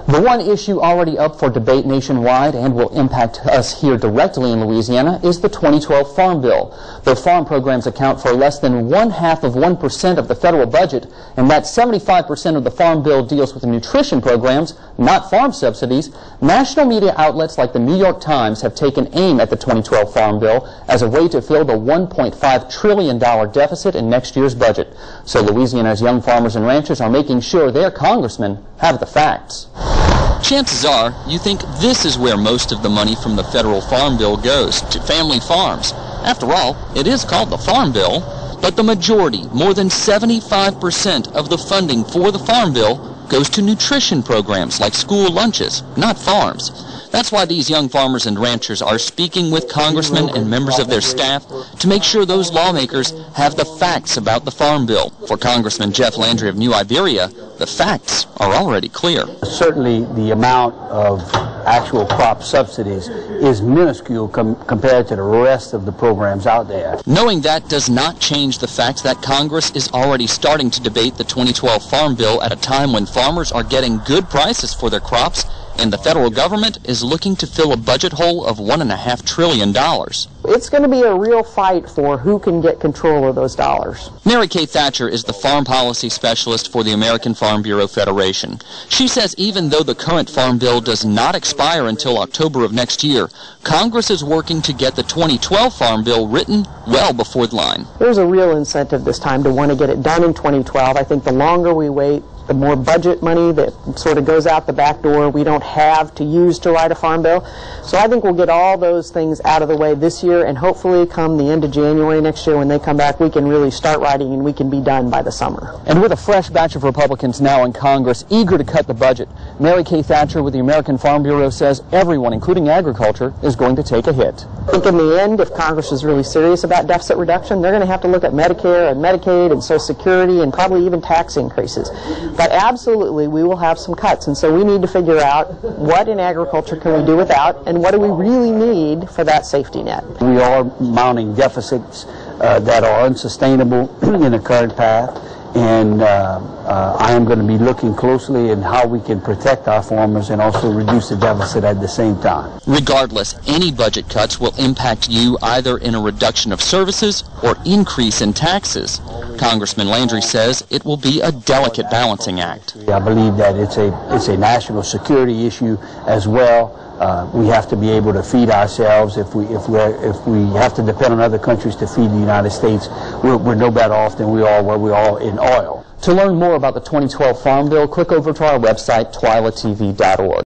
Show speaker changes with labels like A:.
A: The one issue already up for debate nationwide and will impact us here directly in Louisiana is the 2012 Farm Bill. The farm programs account for less than 0.5% of the federal budget, and that 75% of the Farm Bill deals with nutrition programs, not farm subsidies. National media outlets like the New York Times have taken aim at the 2012 Farm Bill as a way to fill the $1.5 trillion deficit in next year's budget. So Louisiana's young farmers and ranchers are making sure their congressmen have the facts.
B: Chances are you think this is where most of the money from the federal farm bill goes, to family farms. After all, it is called the Farm Bill, but the majority, more than 75% of the funding for the Farm Bill goes to nutrition programs like school lunches, not farms. That's why these young farmers and ranchers are speaking with congressmen and members of their staff to make sure those lawmakers have the facts about the Farm Bill. For Congressman Jeff Landry of New Iberia, the facts are already clear.
C: Certainly the amount of actual crop subsidies is minuscule compared to the rest of the programs out there.
B: Knowing that does not change the fact that Congress is already starting to debate the 2012 Farm Bill at a time when farmers are getting good prices for their crops, and the federal government is looking to fill a budget hole of $1.5 trillion.
D: It's going to be a real fight for who can get control of those dollars.
B: Mary Kay Thatcher is the farm policy specialist for the American Farm Bureau Federation. She says even though the current Farm Bill does not expire until October of next year, Congress is working to get the 2012 Farm Bill written well before the line.
D: There's a real incentive this time to want to get it done in 2012. I think the longer we wait, the more budget money that sort of goes out the back door we don't have to use to write a farm bill. So I think we'll get all those things out of the way this year, and hopefully come the end of January next year when they come back, we can really start writing and we can be done by the summer.
A: And with a fresh batch of Republicans now in Congress eager to cut the budget, Mary Kay Thatcher with the American Farm Bureau says everyone, including agriculture, is going to take a hit.
D: I think in the end, if Congress is really serious about deficit reduction, they're going to have to look at Medicare and Medicaid and Social Security and probably even tax increases. But absolutely, we will have some cuts, and so we need to figure out what in agriculture can we do without, and what do we really need for that safety net.
C: We are mounting deficits that are unsustainable in the current path, and I am going to be looking closely at how we can protect our farmers and also reduce the deficit at the same time.
B: Regardless, any budget cuts will impact you either in a reduction of services or increase in taxes. Congressman Landry says it will be a delicate balancing act.
C: I believe that it's a national security issue as well. We have to be able to feed ourselves. If we have to depend on other countries to feed the United States, we're no better off than we are where we are in oil.
A: To learn more about the 2012 Farm Bill, click over to our website, twilatv.org.